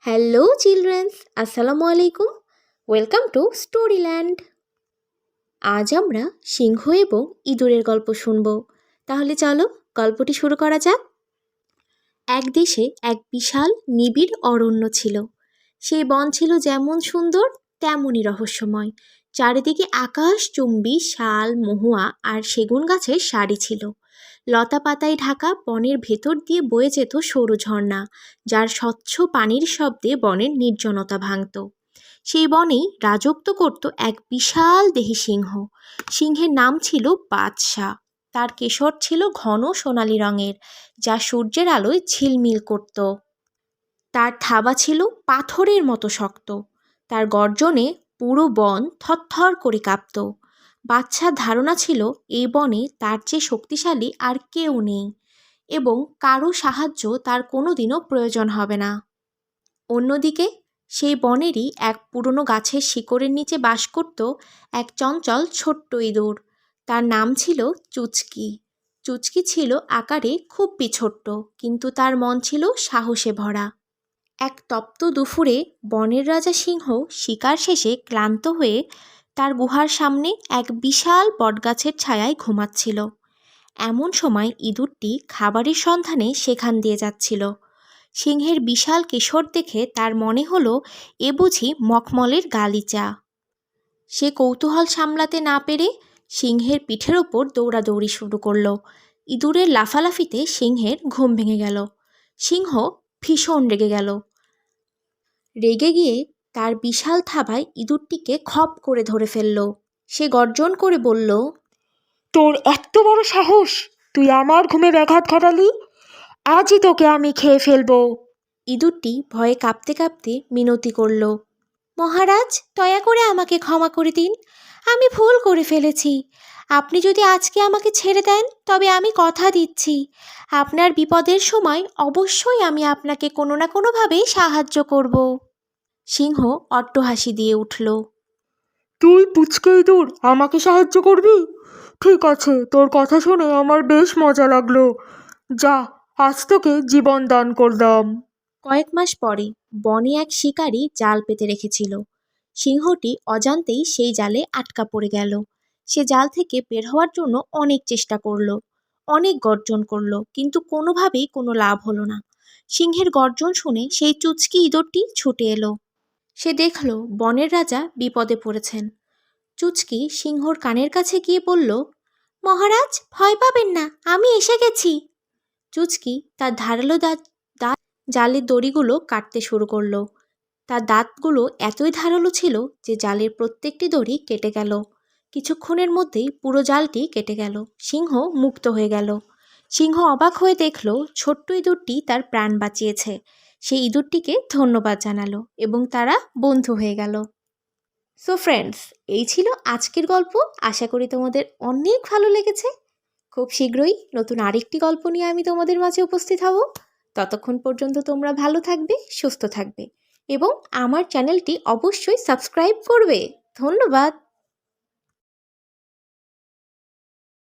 Hello childrens, আসসালামু আলাইকুম। Welcome to Storyland. আজ আমরা সিংহ এবং ইঁদুরের গল্প শুনব। তাহলে চলো গল্পটি শুরু করা যাক। এক দেশে এক বিশাল নিবিড় অরণ্য ছিল। সেই বন ছিল যেমন সুন্দর তেমনই রহস্যময়। চারিদিকে আকাশচুম্বী শাল, মহুয়া আর সেগুন গাছের সারি ছিল। লতা পাতায় ঢাকা বনের ভেতর দিয়ে বয়ে যেত সরু ঝর্ণা, যার স্বচ্ছ পানির শব্দে বনের নির্জনতা ভাঙত। সেই বনেই রাজত্ব করত এক বিশাল দেহী সিংহ। সিংহের নাম ছিল বাদশাহ। তার কেশর ছিল ঘন সোনালি রঙের, যা সূর্যের আলোয় ঝিলমিল করত। তার থাবা ছিল পাথরের মতো শক্ত। তার গর্জনে পুরো বন থরথর করে কাঁপত। বাদশার ধারণা ছিল এই বনে তার চেয়ে শক্তিশালী আর কেউ নেই এবং কারো সাহায্য তার কোনোদিনও প্রয়োজন হবে না। অন্যদিকে সেই বনেরই এক পুরনো গাছের শিকড়ের নিচে বাস করত এক চঞ্চল ছোট্ট ইঁদুর। তার নাম ছিল চুচকি। চুচকি ছিল আকারে খুবই ছোট্ট, কিন্তু তার মন ছিল সাহসে ভরা। এক তপ্ত দুপুরে বনের রাজা সিংহ শিকার শেষে ক্লান্ত হয়ে তার গুহার সামনে এক বিশাল বটগাছের ছায়ায় ঘুমাচ্ছিল। এমন সময় ইঁদুরটি খাবারের সন্ধানে সেখান দিয়ে যাচ্ছিল। সিংহের বিশাল কেশর দেখে তার মনে হলো এ বুঝি মখমলের গালিচা। সে কৌতূহল সামলাতে না পেরে সিংহের পিঠের ওপর দৌড়াদৌড়ি শুরু করলো। ইঁদুরের লাফালাফিতে সিংহের ঘুম ভেঙে গেল। সিংহ ভীষণ রেগে গেল। রেগে গিয়ে তার বিশাল থাবায় ইঁদুরটিকে খপ করে ধরে ফেলল। সে গর্জন করে বলল, তোর এত বড় সাহস! তুই আমার ঘুমে ব্যাঘাত ঘটালি। আজই তোকে আমি খেয়ে ফেলবো। ইঁদুরটি ভয়ে কাঁপতে কাঁপতে মিনতি করল, মহারাজ, দয়া করে আমাকে ক্ষমা করে দিন। আমি ভুল করে ফেলেছি। আপনি যদি আজকে আমাকে ছেড়ে দেন তবে আমি কথা দিচ্ছি আপনার বিপদের সময় অবশ্যই আমি আপনাকে কোনো না কোনোভাবে সাহায্য করব। সিংহ অট্টহাসি দিয়ে উঠল। তুই পুচকে ইঁদুর আমাকে সাহায্য করবি? ঠিক আছে, তোর কথা শুনে আমার বেশ মজা লাগলো। যা, আজ তোকে জীবন দান করলাম। কয়েক মাস পরে বনে এক শিকারী জাল পেতে রেখেছিল। সিংহটি অজান্তেই সেই জালে আটকা পড়ে গেল। সে জাল থেকে বের হওয়ার জন্য অনেক চেষ্টা করলো, অনেক গর্জন করলো, কিন্তু কোনোভাবেই কোনো লাভ হলো না। সিংহের গর্জন শুনে সেই চুচকি ইঁদুরটি ছুটে এলো। সে দেখলো বনের রাজা বিপদে পড়েছেন। চুচকি সিংহর কানের কাছে গিয়ে বলল, মহারাজ, ভয় পাবেন না, আমি এসে গেছি। চুচকি তার ধারালো দাঁত জালের দড়িগুলো কাটতে শুরু করলো। তার দাঁতগুলো এতই ধারালো ছিল যে জালের প্রত্যেকটি দড়ি কেটে গেল। কিছুক্ষণের মধ্যেই পুরো জালটি কেটে গেল। সিংহ মুক্ত হয়ে গেল। সিংহ অবাক হয়ে দেখল ছোট্ট ইঁদুরটি তার প্রাণ বাঁচিয়েছে। সেই ইঁদুরটিকে ধন্যবাদ জানালো এবং তারা বন্ধু হয়ে গেল। সো ফ্রেন্ডস, এই ছিল আজকের গল্প। আশা করি তোমাদের অনেক ভালো লেগেছে। খুব শীঘ্রই নতুন আরেকটি গল্প নিয়ে আমি তোমাদের মাঝে উপস্থিত হব। ততক্ষণ পর্যন্ত তোমরা ভালো থাকবে, সুস্থ থাকবে এবং আমার চ্যানেলটি অবশ্যই সাবস্ক্রাইব করবে। ধন্যবাদ।